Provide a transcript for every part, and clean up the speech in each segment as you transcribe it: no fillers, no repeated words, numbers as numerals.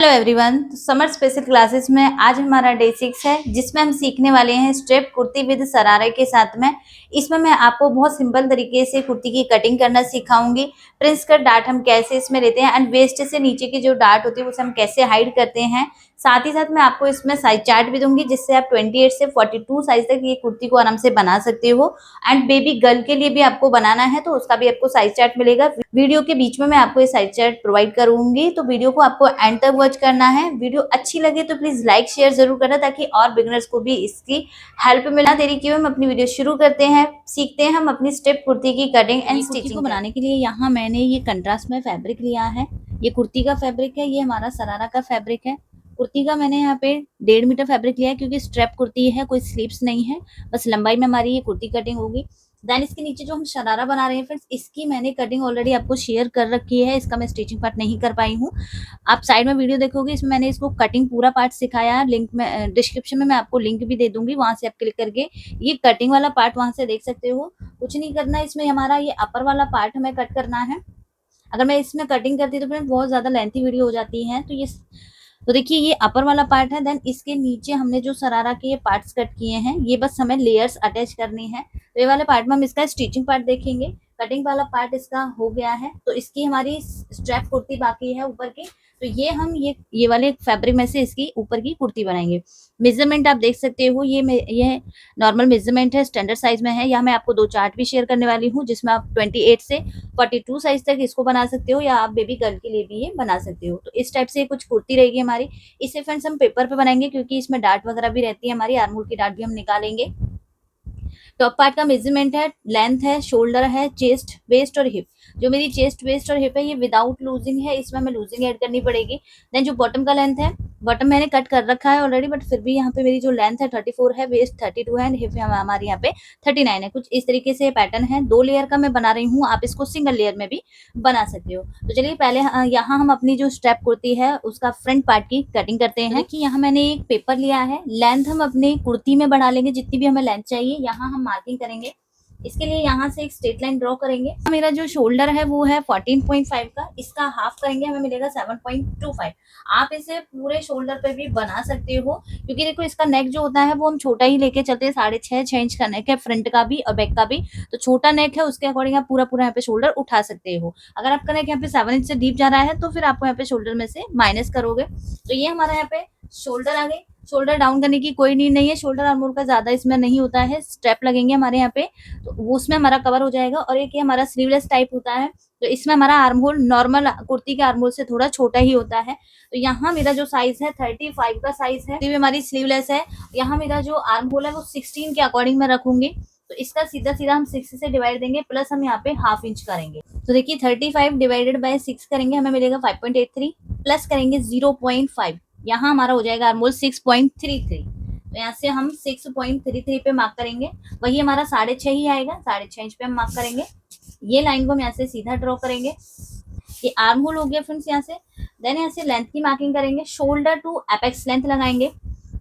Hello everyone, summer special classes में आज हमारा डे 6 है जिसमें हम सीखने वाले हैं स्ट्रेप कुर्ती विद सरारे के साथ में। इसमें मैं आपको बहुत सिंपल तरीके से कुर्ती की कटिंग करना सिखाऊंगी। प्रिंस कट डार्ट हम कैसे इसमें लेते हैं एंड वेस्ट से नीचे की जो डार्ट होती है उसे हम कैसे हाइड करते हैं। साथ ही साथ मैं आपको इसमें साइज चार्ट भी दूंगी जिससे आप 28 से 42 साइज तक ये कुर्ती को आराम से बना सकते हो। एंड बेबी गर्ल के लिए भी आपको बनाना है तो उसका भी आपको साइज चार्ट मिलेगा। वीडियो के बीच में मैं आपको ये साइज चार्ट प्रोवाइड करूंगी, तो वीडियो को आपको एंड तक वॉच करना है। वीडियो अच्छी लगे तो प्लीज लाइक शेयर जरूर करना ताकि और बिगनर्स को भी इसकी हेल्प मिला। देरी किए हम अपनी वीडियो शुरू करते हैं, सीखते हैं हम अपनी स्टेप कुर्ती की कटिंग एंड स्टिचिंग को बनाने के लिए। यहाँ मैंने ये कंट्रास्ट में फैब्रिक लिया है। ये कुर्ती का फैब्रिक है, ये हमारा सरारा का फैब्रिक है। कुर्ती का मैंने यहाँ पे 1.5 मीटर फैब्रिक लिया है क्योंकि स्ट्रेप कुर्ती है, कोई स्लीव्स नहीं है, बस लंबाई में हमारी ये कुर्ती कटिंग होगी। देन इसके नीचे जो हम शरारा बना रहे हैं फ्रेंड्स, इसकी मैंने कटिंग ऑलरेडी आपको शेयर कर रखी है। इसका मैं स्टिचिंग पार्ट नहीं कर पाई हूँ। आप साइड में वीडियो देखोगे, इसमें मैंने इसको कटिंग पूरा पार्ट सिखाया है। लिंक में डिस्क्रिप्शन में मैं आपको लिंक भी दे दूंगी, वहां से आप क्लिक करके ये कटिंग वाला पार्ट वहां से देख सकते हो। कुछ नहीं करना है इसमें, हमारा ये अपर वाला पार्ट हमें कट करना है। अगर मैं इसमें कटिंग करती तो फ्रेंड्स बहुत ज्यादा लेंथी वीडियो हो जाती है। तो देखिए ये अपर वाला पार्ट है। देन इसके नीचे हमने जो सरारा के ये पार्ट्स कट किए हैं, ये बस हमें लेयर्स अटैच करनी है। तो ये वाले पार्ट में हम इसका स्टिचिंग पार्ट देखेंगे। कटिंग वाला पार्ट इसका हो गया है, तो इसकी हमारी स्ट्रैप कुर्ती बाकी है ऊपर की। तो ये वाले फैब्रिक में से इसकी ऊपर की कुर्ती बनाएंगे। मेजरमेंट आप देख सकते हो, ये नॉर्मल मेजरमेंट है, स्टैंडर्ड साइज में है। यहाँ मैं आपको 2 चार्ट भी शेयर करने वाली हूँ जिसमें आप 28 से 42 साइज तक इसको बना सकते हो, या आप बेबी गर्ल के लिए भी ये बना सकते हो। तो इस टाइप से कुछ कुर्ती रहेगी हमारी। इसे फ्रेंड्स हम पेपर पे बनाएंगे क्योंकि इसमें डार्ट वगैरह भी रहती है हमारी, आर्म होल की डार्ट भी हम निकालेंगे। टॉप पार्ट का मेजरमेंट है, लेंथ है, शोल्डर है, चेस्ट, वेस्ट और हिप। जो मेरी चेस्ट, वेस्ट और हिप है ये विदाउट लूजिंग है, इसमें हमें लूजिंग ऐड करनी पड़ेगी। देन जो बॉटम का लेंथ है, बॉटम मैंने कट कर रखा है ऑलरेडी, बट फिर भी यहाँ पे मेरी जो लेंथ है 34 है, वेस्ट 32 है एंड हिप हमारी यहाँ पे 39 है। कुछ इस तरीके से पैटर्न है। 2 लेयर का मैं बना रही हूँ, आप इसको सिंगल लेयर में भी बना सकते हो। तो चलिए पहले यहाँ हम अपनी जो स्ट्रैप कुर्ती है उसका फ्रंट पार्ट की कटिंग करते हैं। देखिए यहाँ मैंने एक पेपर लिया है, लेंथ हम अपनी कुर्ती में बढ़ा लेंगे जितनी भी हमें लेंथ चाहिए। यहाँ हम मार्किंग करेंगे। इसके लिए यहाँ से एक स्ट्रेट लाइन ड्रॉ करेंगे। मेरा जो शोल्डर है वो है 14.5 का, इसका हाफ करेंगे हमें मिलेगा 7.25। आप इसे पूरे शोल्डर पे भी बना सकते हो क्योंकि देखो इसका नेक जो होता है वो हम छोटा ही लेके चलते हैं। 6.5 इंच का नेक है, फ्रंट का भी और बैक का भी। तो छोटा नेक है, उसके अकॉर्डिंग आप पूरा पूरा यहाँ पे शोल्डर उठा सकते हो। अगर आपका नेक यहाँ पे 7 इंच से डीप जा रहा है तो फिर आपको यहाँ पे शोल्डर में से माइनस करोगे। तो ये हमारा यहाँ पे शोल्डर आ गई। शोल्डर डाउन करने की कोई नीड नहीं है, शोल्डर आर्म होल का ज्यादा इसमें नहीं होता है। स्ट्रैप लगेंगे हमारे यहाँ पे तो वो उसमें हमारा कवर हो जाएगा। और एक ये हमारा स्लीवलेस टाइप होता है, तो इसमें हमारा आर्म होल नॉर्मल कुर्ती के आर्म होल से थोड़ा छोटा ही होता है। तो यहाँ मेरा जो साइज है 35 का साइज है, ये हमारी स्लीवलेस है। यहाँ मेरा जो आर्म होल है वो 16 के अकॉर्डिंग मैं रखूंगी। तो इसका सीधा सीधा हम 6 से डिवाइड देंगे, प्लस हम यहाँ पे हाफ इंच करेंगे। तो देखिए 35 डिवाइडेड बाय 6 करेंगे, हमें मिलेगा 5.83, प्लस करेंगे 0.5, यहाँ हमारा हो जाएगा आर्म होल 6.33। तो यहाँ से हम 6.33 पे मार्क करेंगे। वही हमारा 6.5 ही आएगा, 6.5 इंच पे हम मार्क करेंगे। ये लाइन को हम यहाँ से सीधा ड्रॉ करेंगे। ये आर्म होल हो गया फ्रेंड्स यहाँ से। देन यहाँ से लेंथ की मार्किंग करेंगे, शोल्डर टू एपेक्स लेंथ लगाएंगे।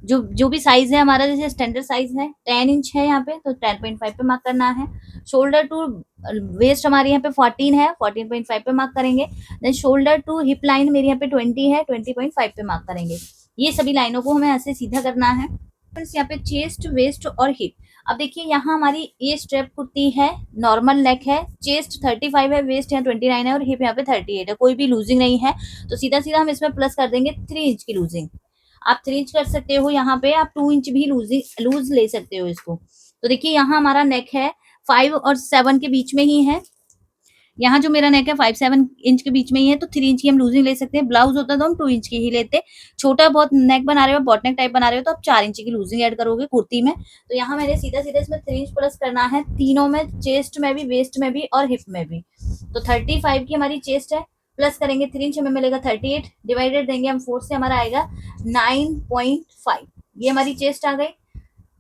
जो भी साइज है हमारा, जैसे स्टैंडर्ड साइज है 10 इंच है यहाँ पे, तो 10.5 पे मार्क करना है। शोल्डर टू वेस्ट हमारी यहाँ पे 14 है, 14.5 पे मार्क करेंगे। Then shoulder to hip line मेरी यहाँ पे 20 है, 20.5 पे मार्क करेंगे। ये सभी लाइनों को हमें ऐसे सीधा करना है। फ्रेंड्स यहाँ पे चेस्ट, वेस्ट और हिप। अब देखिए यहाँ हमारी ये स्ट्रेप कुर्ती है, नॉर्मल नेक है, चेस्ट 35 है, वेस्ट यहाँ 29 है और हिप यहाँ पे 38 है, कोई भी लूजिंग नहीं है। तो सीधा सीधा हम इसमें प्लस कर देंगे 3 इंच की लूजिंग। आप 3 इंच कर सकते हो, यहाँ पे आप 2 इंच भी लूज ले सकते हो इसको। तो देखिए यहाँ हमारा नेक है 5 और 7 के बीच में ही है। यहाँ जो मेरा नेक है 5-7 इंच के बीच में ही है, तो 3 इंच की हम लूजिंग ले सकते हैं। ब्लाउज होता तो हम 2 इंच की ही लेते। छोटा बहुत नेक बना रहे हो, बॉट नेक टाइप बना रहे हो, तो आप 4 इंच की लूजिंग ऐड करोगे कुर्ती में। तो यहाँ मैंने सीधा सीधा इसमें 3 इंच प्लस करना है, तीनों में, चेस्ट में भी, वेस्ट में भी और हिप में भी। तो 35 की हमारी चेस्ट है, प्लस करेंगे 3 इंच, हमें मिलेगा 38, डिवाइडेड देंगे हम 4 से, हमारा आएगा 9.5। ये हमारी चेस्ट आ गई।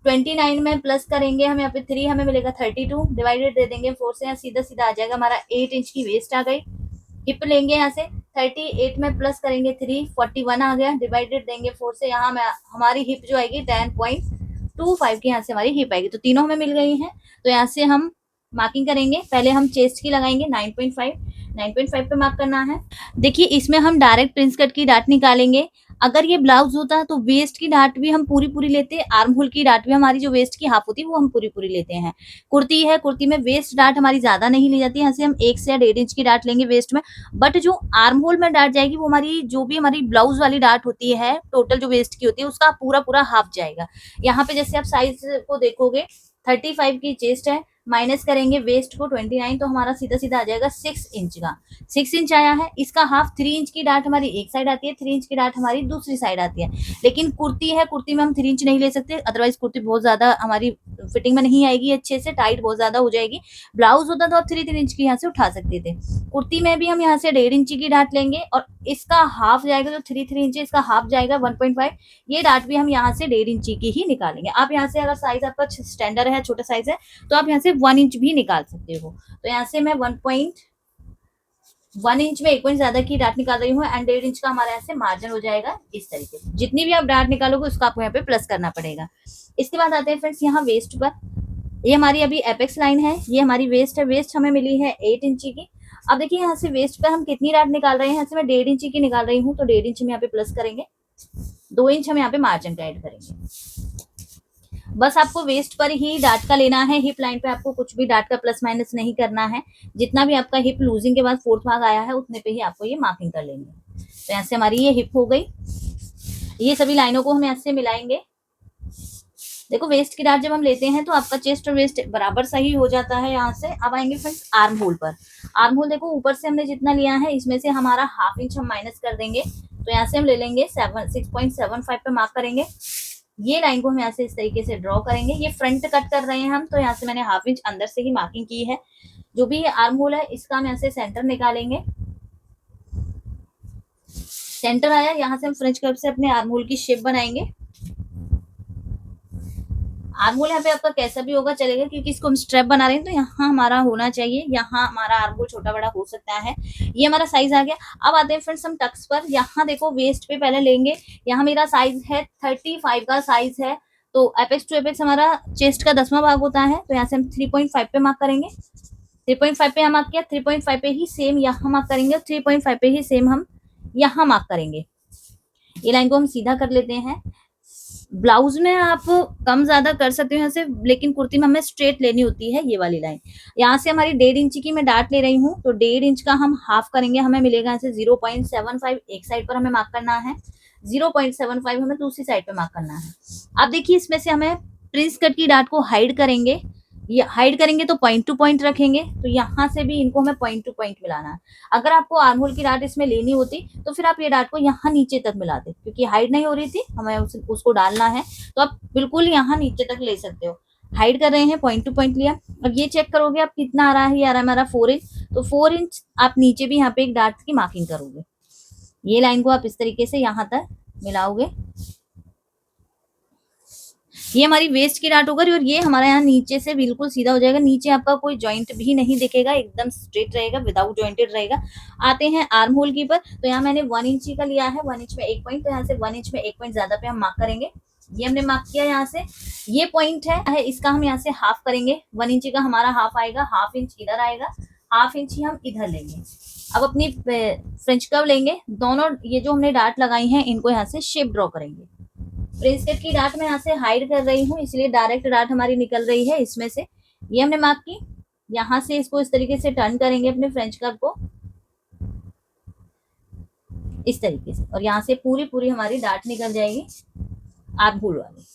29 में प्लस करेंगे हम यहाँ पे 3, हमें मिलेगा 32, डिवाइडेड दे देंगे 4 से, यहाँ सीधा सीधा आ जाएगा हमारा 8 इंच की वेस्ट आ गई। हिप लेंगे यहाँ से 38 में प्लस करेंगे 3, 41 आ गया, डिवाइडेड देंगे 4 से, यहाँ हमारी हिप जो आएगी 10.25 की यहाँ से हमारी हिप आएगी। तो तीनों हमें मिल गई हैं। तो यहाँ से हम मार्किंग करेंगे। पहले हम चेस्ट की लगाएंगे 9.5, 9.5 पे मार्क करना है। देखिए इसमें हम डायरेक्ट प्रिंस कट की डाट निकालेंगे। अगर ये ब्लाउज होता तो वेस्ट की डाट भी हम पूरी पूरी लेते, आर्म होल की डाट भी हमारी जो वेस्ट की हाफ होती है वो हम पूरी पूरी लेते हैं। कुर्ती है, कुर्ती में वेस्ट डाट हमारी ज्यादा नहीं ली जाती है, यहाँ से हम 1 से या 1.5 इंच की डाट लेंगे वेस्ट में। बट जो आर्म होल में डाट जाएगी वो हमारी जो भी हमारी ब्लाउज वाली डाट होती है, टोटल जो वेस्ट की होती है उसका पूरा पूरा हाफ जाएगा। यहाँ पे जैसे आप साइज को देखोगे 35 की चेस्ट है, माइनस करेंगे वेस्ट को 29, तो हमारा सीधा सीधा आ जाएगा 6 इंच का। 6 इंच आया है, इसका हाफ 3 इंच की डाट हमारी एक साइड आती है, 3 इंच की डाट हमारी दूसरी साइड आती है। लेकिन कुर्ती है, कुर्ती में हम 3 इंच नहीं ले सकते, अदरवाइज कुर्ती बहुत ज्यादा हमारी फिटिंग में नहीं आएगी, अच्छे से टाइट बहुत ज्यादा हो जाएगी। ब्लाउज होता तो आप 3 इंच की यहाँ से उठा सकते थे। कुर्ती में भी हम यहाँ से 1.5 इंच की डाट लेंगे और इसका हाफ जाएगा, जो 3 इंच इसका हाफ जाएगा 1.5। ये डाट भी हम यहाँ से 1.5 इंच की ही निकालेंगे। आप यहाँ से अगर साइज आपका स्टैंडर्ड है, छोटा साइज है, तो आप यहाँ से 1 इंच भी निकाल सकते हो। तो यहाँ से मैं 1 इंच में 1 पॉइंट ज्यादा की डाट निकाल रही हूँ एंड 1.5 इंच का हमारे यहाँ से मार्जिन हो जाएगा इस तरीके से। जितनी भी आप डाट निकालोगे उसका आपको यहाँ पे प्लस करना पड़ेगा। इसके बाद आते हैं फ्रेंड्स यहाँ वेस्ट पर। ये हमारी अभी एपेक्स लाइन है, ये हमारी वेस्ट है। वेस्ट हमें मिली है 8 इंच की। अब देखिए यहाँ से वेस्ट पर हम कितनी डाट निकाल रहे हैं, यहाँ से मैं 1.5 इंच की निकाल रही हूँ, तो 1.5 इंच हम यहाँ पे प्लस करेंगे, 2 इंच हम यहाँ पे मार्जिन का ऐड करेंगे। बस आपको वेस्ट पर ही डाट का लेना है, हिप लाइन पे आपको कुछ भी डाट का प्लस माइनस नहीं करना है। जितना भी आपका हिप लूजिंग के बाद 4th भाग आया है उतने पे ही आपको ये मार्किंग कर लेनी है। तो यहाँ से हमारी ये हिप हो गई। ये सभी लाइनों को हम यहाँ से मिलाएंगे। देखो वेस्ट की डाट जब हम लेते हैं तो आपका चेस्ट और वेस्ट बराबर सही हो जाता है। यहाँ से अब आएंगे फ्रेंड्स आर्म होल पर। आर्म होल देखो ऊपर से हमने जितना लिया है इसमें से हमारा हाफ इंच हम माइनस कर देंगे, तो यहाँ से हम ले लेंगे 6.75 पे मार्क करेंगे। ये लाइन को हम यहाँ से इस तरीके से ड्रॉ करेंगे। ये फ्रंट कट कर रहे हैं हम, तो यहाँ से मैंने हाफ इंच अंदर से ही मार्किंग की है। जो भी ये आर्म होल है इसका हम यहाँ से सेंटर निकालेंगे। सेंटर आया, यहाँ से हम फ्रेंच कर्व से अपने आर्म होल की शेप बनाएंगे। आर्म होल यहाँ पे आपका कैसा भी होगा चलेगा, क्योंकि इसको हम स्ट्रैप बना रहे हैं तो यहाँ हमारा होना चाहिए, यहाँ हमारा आर्म होल छोटा बड़ा हो सकता है। ये हमारा साइज आ गया। अब आते हैं फ्रेंड्स हम टक्स पर। यहाँ देखो वेस्ट पे पहले लेंगे, यहाँ मेरा साइज है 35 का साइज है, तो एपेक्स टू एपेक्स हमारा चेस्ट का 10वां भाग होता है, तो यहाँ से हम 3.5 पे मार्क करेंगे। 3.5 पे हम मार्क किया, 3.5 पे ही सेम यहाँ मार्क करेंगे और 3.5 पे ही सेम हम यहाँ मार्क करेंगे। ये लाइन को हम सीधा कर लेते हैं। ब्लाउज में आप कम ज्यादा कर सकते हो यहाँ से, लेकिन कुर्ती में हमें स्ट्रेट लेनी होती है ये वाली लाइन। यहाँ से हमारी 1.5 इंच की मैं डाट ले रही हूँ, तो 1.5 इंच का हम हाफ करेंगे, हमें मिलेगा यहाँ से 0.75। एक साइड पर हमें मार्क करना है, 0.75 हमें दूसरी साइड पे मार्क करना है। अब देखिए इसमें से हमें प्रिंस कट की डाट को हाइड करेंगे। ये हाइड करेंगे तो पॉइंट टू पॉइंट रखेंगे, तो यहाँ से भी इनको हमें पॉइंट टू पॉइंट मिलाना है। अगर आपको आर्म होल की डाट इसमें लेनी होती तो फिर आप ये डाट को यहाँ नीचे तक मिलाते, क्योंकि हाइड नहीं हो रही थी, हमें उसको डालना है, तो आप बिल्कुल यहाँ नीचे तक ले सकते हो। हाइड कर रहे हैं, पॉइंट टू पॉइंट लिया। अब ये चेक करोगे आप कितना आ रहा है, ये आ रहा है हमारा 4 इंच, तो 4 इंच आप नीचे भी यहाँ पे एक डाट की मार्किंग करोगे। ये लाइन को आप इस तरीके से यहाँ तक मिलाओगे। ये हमारी वेस्ट की डाट होगी और ये हमारा यहाँ नीचे से बिल्कुल सीधा हो जाएगा। नीचे आपका कोई जॉइंट भी नहीं दिखेगा, एकदम स्ट्रेट रहेगा, विदाउट जॉइंटेड रहेगा। आते हैं आर्म होल की पर, तो यहाँ मैंने 1 इंच का लिया है, 1 इंच में 1 पॉइंट, तो यहाँ से 1 इंच में 1 पॉइंट ज्यादा पे हम मार्क करेंगे। ये हमने मार्क किया यहाँ से। ये पॉइंट है इसका हम यहाँ से हाफ करेंगे, 1 इंच का हमारा हाफ आएगा, हाफ इंच इधर आएगा, हाफ इंच ही हम इधर लेंगे। अब अपनी फ्रेंच कर्व लेंगे, दोनों ये जो हमने डाट लगाई हैं इनको यहाँ से शेप ड्रॉ करेंगे। प्रिंस कट की डाट मैं यहाँ से हाइड कर रही हूँ, इसलिए डायरेक्ट डाट हमारी निकल रही है इसमें से। ये हमने मार्क की, यहाँ से इसको इस तरीके से टर्न करेंगे अपने फ्रेंच कर्व को इस तरीके से, और यहाँ से पूरी पूरी हमारी डाट निकल जाएगी आर्म होल वाली।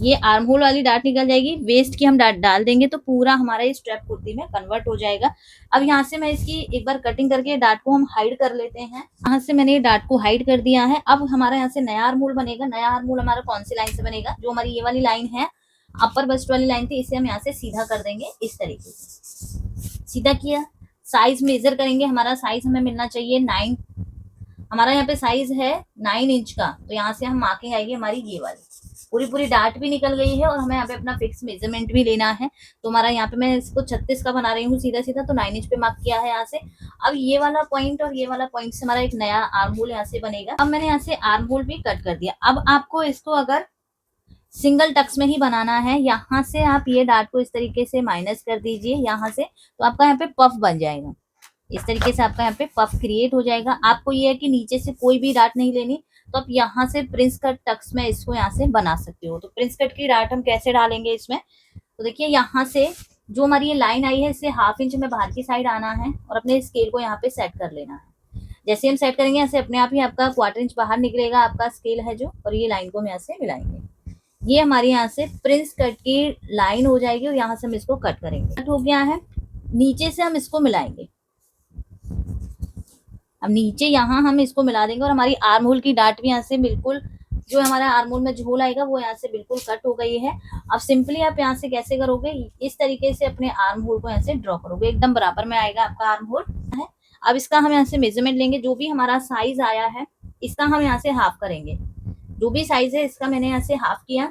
ये आर्म होल वाली डाट निकल जाएगी। वेस्ट की हम डाट डाल देंगे तो पूरा हमारा ये स्ट्रैप कुर्ती में कन्वर्ट हो जाएगा। अब यहाँ से मैं इसकी एक बार कटिंग करके डाट को हम हाइड कर लेते हैं। यहाँ से मैंने ये डाट को हाइड कर दिया है। अब हमारा यहाँ से नया आर्म होल बनेगा। नया आर्म होल हमारा कौन सी लाइन से बनेगा, जो हमारी ये वाली लाइन है, अपर बस्ट वाली लाइन थी, इसे हम यहाँ से सीधा कर देंगे इस तरीके से। सीधा किया, साइज मेजर करेंगे। हमारा साइज हमें मिलना चाहिए 9, हमारा यहाँ पे साइज है 9 इंच का, तो यहाँ से हम मार्किंग आएगी हमारी ये वाली। पूरी पूरी डाट भी निकल गई है और हमें यहाँ पे अपना फिक्स मेजरमेंट भी लेना है। तो हमारा यहाँ पे मैं इसको 36 का बना रही हूँ सीधा सीधा, तो 9 इंच पे मार्क किया है यहाँ से। अब ये वाला पॉइंट और ये वाला पॉइंट से हमारा एक नया आर्म होल यहाँ से बनेगा। अब मैंने यहाँ से आर्म होल भी कट कर दिया। अब आपको इसको अगर सिंगल टक्स में ही बनाना है, यहाँ से आप ये डाट को इस तरीके से माइनस कर दीजिए यहाँ से, तो आपका यहाँ पे पफ बन जाएगा। इस तरीके से आपका यहाँ पे पफ क्रिएट हो जाएगा। आपको ये है कि नीचे से कोई भी डाट नहीं लेनी, तो आप यहाँ से प्रिंस कट टक्स में इसको यहाँ से बना सकते हो। तो प्रिंस कट की डाट हम कैसे डालेंगे इसमें, तो देखिए यहाँ से जो हमारी ये लाइन आई है इससे 1/2 इंच में बाहर की साइड आना है और अपने स्केल को यहाँ पे सेट कर लेना है। जैसे हम सेट करेंगे ऐसे अपने आप ही आपका 1/4 इंच बाहर निकलेगा आपका स्केल है जो, और ये लाइन को हम यहाँ से मिलाएंगे। ये हमारे यहाँ से प्रिंस कट की लाइन हो जाएगी और यहाँ से हम इसको कट करेंगे। कट हो गया है, नीचे से हम इसको मिलाएंगे। अब नीचे यहाँ हम इसको मिला देंगे और हमारी आर्म होल की डाट भी यहाँ से बिल्कुल, जो हमारा आर्म होल में झोल आएगा वो यहाँ से बिल्कुल कट हो गई है। अब सिंपली आप यहाँ से कैसे करोगे, इस तरीके से अपने आर्म होल को यहाँ से ड्रॉ करोगे, एकदम बराबर में आएगा आपका आर्म होल है। अब इसका हम यहाँ से मेजरमेंट लेंगे, जो भी हमारा साइज आया है इसका हम यहाँ से हाफ करेंगे। जो भी साइज है इसका मैंने यहाँ से हाफ किया,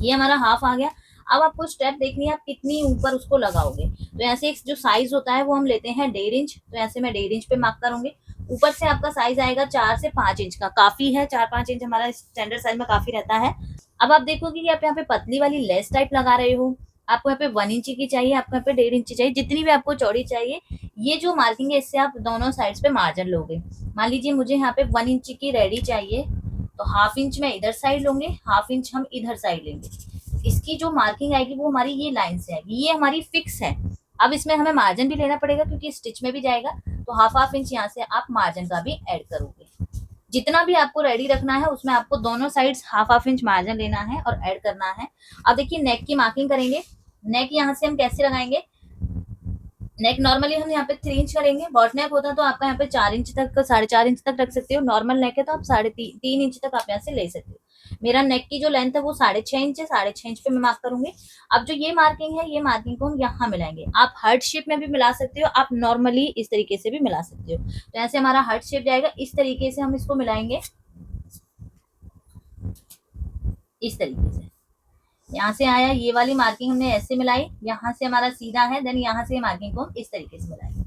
ये हमारा हाफ आ गया। अब आपको स्टेप देखनी है आप कितनी ऊपर उसको लगाओगे। तो यहाँ से एक जो साइज होता है वो हम लेते हैं 1.5 इंच, तो यहाँ से मैं 1.5 इंच पे मार्क करूंगी। ऊपर से आपका साइज आएगा 4 से 5 इंच का, काफी है 4-5 इंच हमारा स्टैंडर्ड साइज में काफी रहता है। अब आप देखोगे कि आप यहाँ पे पतली वाली लेस टाइप लगा रहे हो, आपको यहाँ पे 1 इंच की चाहिए, आपको यहाँ पे 1.5 इंच चाहिए, जितनी भी आपको चौड़ी चाहिए। ये जो मार्किंग है इससे आप दोनों साइड्स पे मार्जिन लोगे। मान लीजिए मुझे यहाँ पे 1 इंच की रेडी चाहिए, तो 1/2 इंच मैं इधर साइड लूंगे, 1/2 इंच हम इधर साइड लेंगे। इसकी जो मार्किंग आएगी वो हमारी ये लाइन से आएगी, ये हमारी फिक्स है। अब इसमें हमें मार्जिन भी लेना पड़ेगा क्योंकि स्टिच में भी जाएगा, तो 1/2 इंच यहाँ से आप मार्जिन का भी ऐड करोगे। जितना भी आपको रेडी रखना है उसमें आपको दोनों साइड्स 1/2 इंच मार्जिन लेना है और ऐड करना है। अब देखिए नेक की मार्किंग करेंगे। नेक यहाँ से हम कैसे लगाएंगे, नेक नॉर्मली हम यहाँ पे 3 इंच करेंगे। बॉट नेक होता है तो आपका यहाँ पे 4 इंच तक, 4.5 इंच तक रख सकते हो। नॉर्मल नेक है तो आप 3.5 इंच तक आप यहाँ से ले सकते हो। मेरा नेक की जो लेंथ है वो 6.5 इंच है, 6.5 इंच पे मैं मार्क करूंगी। अब जो ये मार्किंग है, ये मार्किंग को हम यहाँ मिलाएंगे। आप हार्ट शेप में भी मिला सकते हो, आप नॉर्मली इस तरीके से भी मिला सकते हो। तो यहाँ से हमारा हार्ट शेप जाएगा, इस तरीके से हम इसको मिलाएंगे, इस तरीके से। यहाँ से आया, ये वाली मार्किंग हमने ऐसे मिलाई, यहाँ से हमारा सीधा है, देन यहाँ से मार्किंग को हम इस तरीके से मिलाएंगे,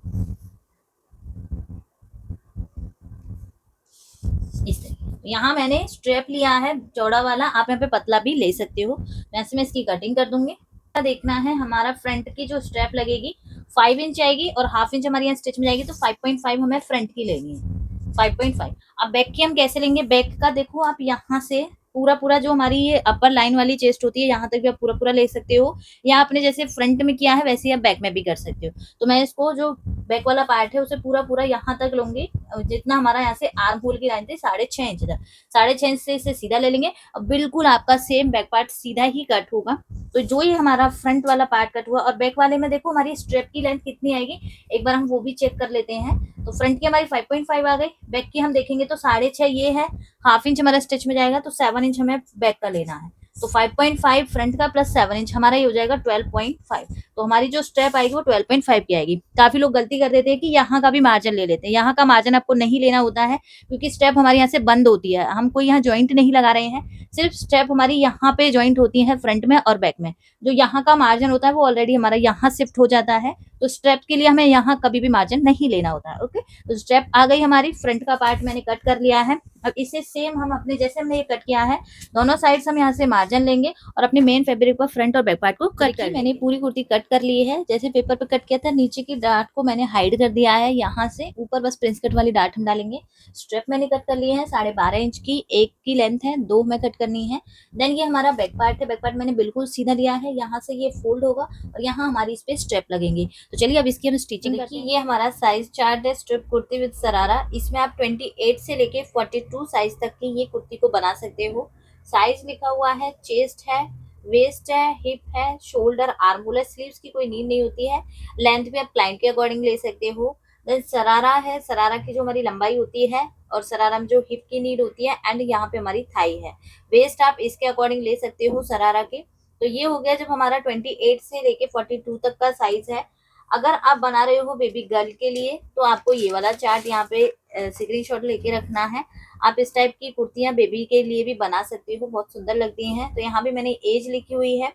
इस तरीके। यहाँ मैंने स्ट्रेप लिया है चौड़ा वाला, आप यहाँ पे पतला भी ले सकते हो। वैसे मैं इसकी कटिंग कर दूंगी। देखना है हमारा फ्रंट की जो स्ट्रेप लगेगी 5 इंच आएगी और 1/2 इंच हमारी यहाँ स्टिच में जाएगी, तो 5.5 हमें फ्रंट की लेनी है, 5.5। अब बैक की हम कैसे लेंगे, बैक का देखो आप यहाँ से पूरा जो हमारी ये अपर लाइन वाली चेस्ट होती है यहाँ तक भी आप पूरा ले सकते हो, या आपने जैसे फ्रंट में किया है वैसे ही आप बैक में भी कर सकते हो। तो मैं इसको जो बैक वाला पार्ट है उसे पूरा यहाँ तक लूंगी, जितना हमारा यहाँ से आर्म होल की लाइन थी 6.5 इंच तक, 6.5 इंच से इसे सीधा ले लेंगे। अब बिल्कुल आपका सेम बैक पार्ट सीधा ही कट होगा। तो जो ये हमारा फ्रंट वाला पार्ट कट हुआ, और बैक वाले में देखो हमारी स्ट्रेप की लेंथ कितनी आएगी, एक बार हम वो भी चेक कर लेते हैं। तो फ्रंट की हमारी 5.5 आ गई, बैक की हम देखेंगे तो 6.5 ये है, 1/2 इंच हमारा स्टिच में जाएगा, तो 7 इंच हमें बैक का लेना है। तो 5.5 फ्रंट का प्लस 7 इंच हमारा ये हो जाएगा 12.5। तो हमारी जो स्टेप आएगी वो 12.5 की आएगी। काफी लोग गलती कर देते हैं कि यहाँ का भी मार्जिन ले लेते हैं, यहाँ का मार्जिन आपको नहीं लेना होता है क्योंकि स्टेप हमारे यहाँ से बंद होती है, हम कोई यहाँ ज्वाइंट नहीं लगा रहे हैं, सिर्फ स्टेप हमारी यहाँ पे ज्वाइंट होती है फ्रंट में और बैक में। जो यहाँ का मार्जिन होता है वो ऑलरेडी हमारा यहाँ शिफ्ट हो जाता है, तो स्ट्रेप के लिए हमें यहाँ कभी भी मार्जिन नहीं लेना होता है। ओके, तो स्ट्रेप आ गई हमारी, फ्रंट का पार्ट मैंने कट कर लिया है। अब इसे सेम हम अपने जैसे हमने ये कट किया है दोनों साइड्स हम यहाँ से मार्जिन लेंगे और अपने मेन फैब्रिक पर फ्रंट और बैक पार्ट को कट कर। मैंने पूरी कुर्ती कट कर ली है, जैसे पेपर पे कट किया था। नीचे की डार्ट को मैंने हाइड कर दिया है, यहाँ से ऊपर बस प्रिंस कट वाली डार्ट हम डालेंगे। स्ट्रेप मैंने कट कर लिए हैं 12.5 इंच की, एक की लेंथ है, 2 में कट करनी है। देन ये हमारा बैक पार्ट है, बैक पार्ट मैंने बिल्कुल सीधा लिया है, यहाँ से ये फोल्ड होगा और यहाँ हमारी इस पे स्ट्रेप लगेंगे। तो चलिए अब इसकी हम स्टिचिंग करते हैं। ये हमारा साइज चार्ट है स्ट्रिप कुर्ती विद सरारा, इसमें आप 28 से लेके 42 साइज तक की ये कुर्ती को बना सकते हो। साइज लिखा हुआ है, चेस्ट है, वेस्ट है, हिप है, शोल्डर, आर्म होल है, स्लीव्स की कोई नीड नहीं होती है। लेंथ भी आप क्लाइंट के अकॉर्डिंग ले सकते हो। देन सरारा है, सरारा की जो हमारी लंबाई होती है और सरारा में जो हिप की नीड होती है, एंड यहाँ पे हमारी थाई है। वेस्ट आप इसके अकॉर्डिंग ले सकते हो सरारा के। तो ये हो गया जब हमारा 28 से लेके 42 तक का साइज है। अगर आप बना रहे हो बेबी गर्ल के लिए तो आपको ये वाला चार्ट यहाँ पे स्क्रीनशॉट लेके रखना है। आप इस टाइप की कुर्तियां बेबी के लिए भी बना सकते हो, बहुत सुंदर लगती हैं। तो यहाँ भी मैंने एज लिखी हुई है,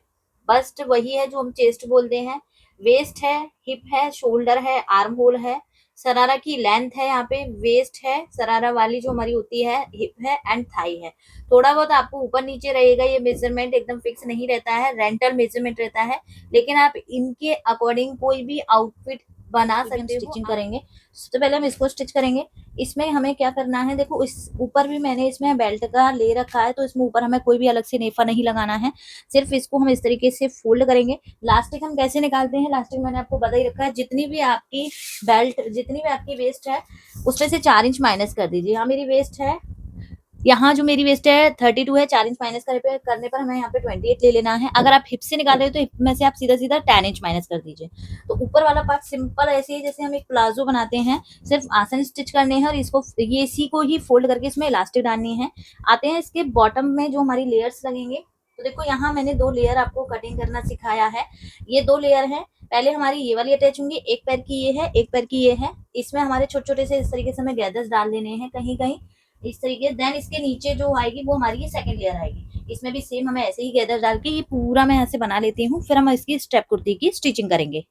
बस्ट वही है जो हम चेस्ट बोलते हैं, वेस्ट है, हिप है, शोल्डर है, आर्म होल है, सरारा की लेंथ है, यहाँ पे वेस्ट है, सरारा वाली जो हमारी होती है, हिप है एंड थाई है। थोड़ा बहुत आपको ऊपर नीचे रहेगा, ये मेजरमेंट एकदम फिक्स नहीं रहता है, रेंटल मेजरमेंट रहता है, लेकिन आप इनके अकॉर्डिंग कोई भी आउटफिट बना सकते हो। स्टिचिंग करेंगे, सबसे पहले हम इसको स्टिच करेंगे। इसमें हमें क्या करना है, देखो इस ऊपर भी मैंने इसमें बेल्ट का ले रखा है, तो इसमें ऊपर हमें कोई भी अलग से नेफा नहीं लगाना है, सिर्फ इसको हम इस तरीके से फोल्ड करेंगे। लास्टिक हम कैसे निकालते हैं, लास्टिक मैंने आपको बता ही रखा है, जितनी भी आपकी बेल्ट, जितनी भी आपकी वेस्ट है उसमें से 4 इंच माइनस कर दीजिए। यहाँ मेरी वेस्ट है, यहाँ जो मेरी वेस्ट है 32 है, 4 इंच माइनस करने पर हमें यहाँ पे 28 ले लेना है। अगर आप हिप से निकाल रहे हो तो हिप में से आप सीधा सीधा 10 इंच माइनस कर दीजिए। तो ऊपर वाला पार्ट सिंपल ऐसे ही जैसे हम एक प्लाजो बनाते हैं, सिर्फ आसन स्टिच करने हैं और इसको ये इसी को ही फोल्ड करके इसमें इलास्टिक डालनी है। आते हैं इसके बॉटम में जो हमारी लेयर्स लगेंगे। तो देखो यहाँ मैंने 2 लेयर आपको कटिंग करना सिखाया है। ये 2 लेयर है, पहले हमारी ये वाली अटैच होंगी, एक पैर की ये है, एक पैर की ये है। इसमें हमारे छोटे छोटे से इस तरीके से हमें गैदर्स डाल देने हैं कहीं कहीं इस तरीके। देन इसके नीचे जो आएगी वो हमारी ये सेकंड लेयर आएगी, इसमें भी सेम हमें ऐसे ही गैदर डाल के ये पूरा मैं ऐसे बना लेती हूँ। फिर हम इसकी स्टेप कुर्ती की स्टिचिंग करेंगे।